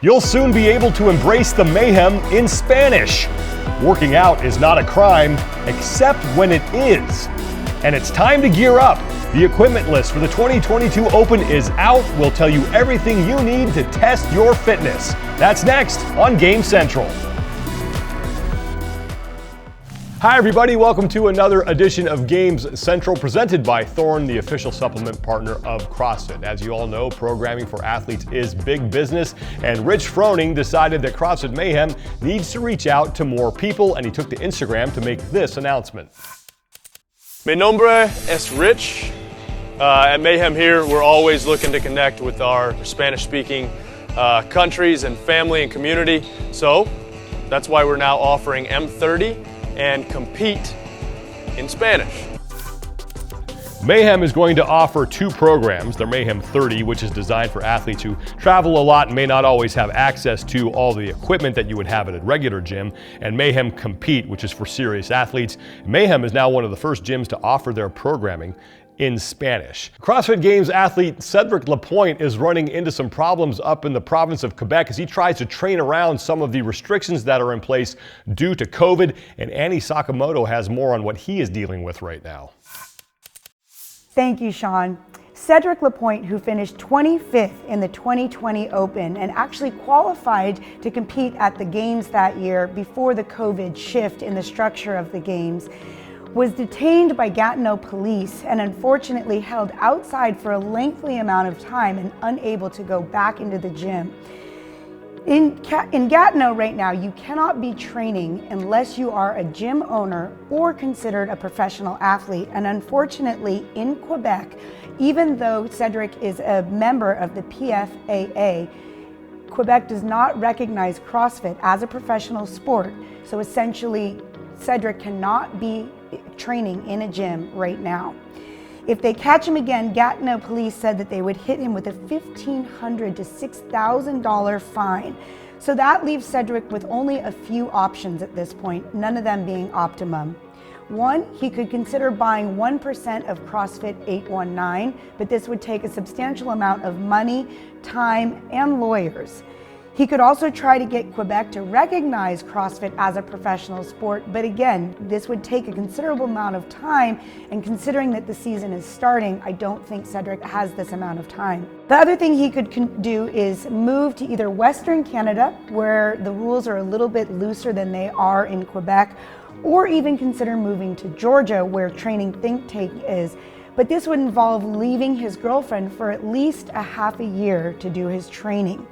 You'll soon be able to embrace the mayhem in Spanish. Working out is not a crime, except when it is. And it's time to gear up. The equipment list for the 2022 Open is out. We'll tell you everything you need to test your fitness. That's next on Game Central. Hi everybody, welcome to another edition of Games Central presented by Thorne, the official supplement partner of CrossFit. As you all know, programming for athletes is big business, and Rich Froning decided that CrossFit Mayhem needs to reach out to more people, and he took to Instagram to make this announcement. Mi nombre es Rich. At Mayhem here, we're always looking to connect with our Spanish-speaking countries and family and community. So that's why we're now offering M30 and Compete in Spanish. Mayhem is going to offer two programs. Their Mayhem 30, which is designed for athletes who travel a lot and may not always have access to all the equipment that you would have at a regular gym, and Mayhem Compete, which is for serious athletes. Mayhem is now one of the first gyms to offer their programming in Spanish. CrossFit Games athlete Cedric Lapointe is running into some problems up in the province of Quebec as he tries to train around some of the restrictions that are in place due to COVID, and Annie Sakamoto has more on what he is dealing with right now. Thank you, Sean. Cedric Lapointe, who finished 25th in the 2020 Open and actually qualified to compete at the Games that year before the COVID shift in the structure of the Games, was detained by Gatineau police and unfortunately held outside for a lengthy amount of time and unable to go back into the gym. In Gatineau right now, you cannot be training unless you are a gym owner or considered a professional athlete. And unfortunately, in Quebec, even though Cedric is a member of the PFAA, Quebec does not recognize CrossFit as a professional sport. So essentially, Cedric cannot be training in a gym right now. If they catch him again, Gatineau police said that they would hit him with a $1,500 to $6,000 fine. So that leaves Cedric with only a few options at this point, none of them being optimum. One, he could consider buying 1% of CrossFit 819, but this would take a substantial amount of money, time, and lawyers. He could also try to get Quebec to recognize CrossFit as a professional sport, but again, this would take a considerable amount of time, and considering that the season is starting, I don't think Cedric has this amount of time. The other thing he could do is move to either Western Canada, where the rules are a little bit looser than they are in Quebec, or even consider moving to Georgia, where Training Think Tank is. But this would involve leaving his girlfriend for at least a half a year to do his training.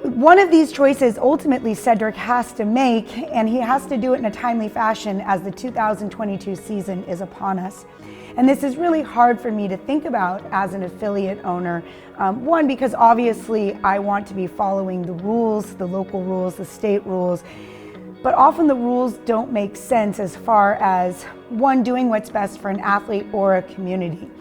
One of these choices ultimately Cedric has to make, and he has to do it in a timely fashion as the 2022 season is upon us. And this is really hard for me to think about as an affiliate owner. One, because obviously I want to be following the rules, the local rules, the state rules, but often the rules don't make sense as far as, one, doing what's best for an athlete or a community.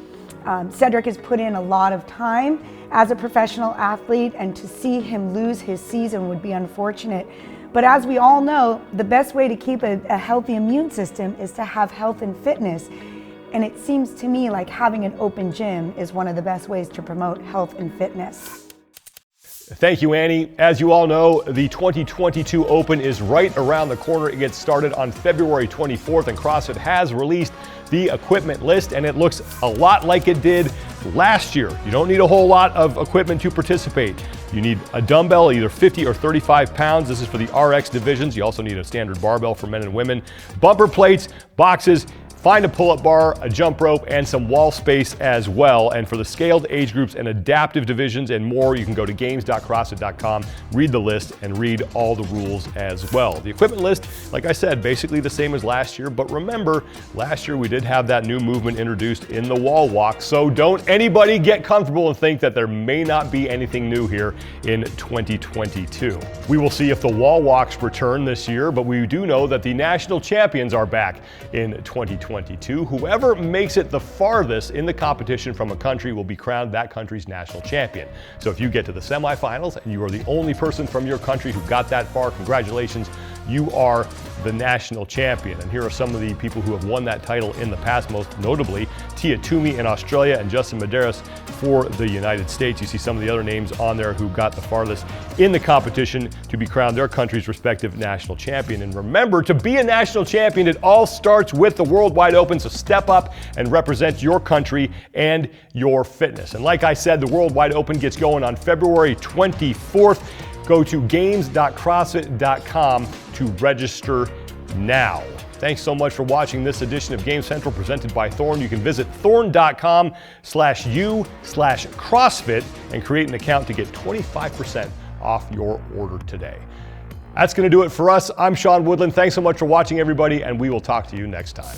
Cedric has put in a lot of time as a professional athlete, and to see him lose his season would be unfortunate. But as we all know, the best way to keep a healthy immune system is to have health and fitness. And it seems to me like having an open gym is one of the best ways to promote health and fitness. Thank you, Annie. As you all know, the 2022 Open is right around the corner. It gets started on February 24th, and CrossFit has released the equipment list, and it looks a lot like it did last year. You don't need a whole lot of equipment to participate. You need a dumbbell, either 50 or 35 pounds. This is for the RX divisions. You also need a standard barbell for men and women, bumper plates, boxes, find a pull-up bar, a jump rope, and some wall space as well. And for the scaled age groups and adaptive divisions and more, you can go to games.crossfit.com, read the list, and read all the rules as well. The equipment list, like I said, basically the same as last year, but remember, last year we did have that new movement introduced in the wall walk, so don't anybody get comfortable and think that there may not be anything new here in 2022. We will see if the wall walks return this year, but we do know that the national champions are back in 2022. Whoever makes it the farthest in the competition from a country will be crowned that country's national champion. So if you get to the semifinals and you are the only person from your country who got that far, congratulations, you are the national champion. And here are some of the people who have won that title in the past, most notably Tia Toomey in Australia and Justin Medeiros for the United States. You see some of the other names on there who got the farthest in the competition to be crowned their country's respective national champion. And remember, to be a national champion, it all starts with the Worldwide Open, so step up and represent your country and your fitness. And like I said, the Worldwide Open gets going on February 24th. Go to games.crossfit.com to register now. Thanks so much for watching this edition of Game Central presented by Thorne. You can visit thorne.com/u/CrossFit and create an account to get 25% off your order today. That's going to do it for us. I'm Sean Woodland. Thanks so much for watching, everybody, and we will talk to you next time.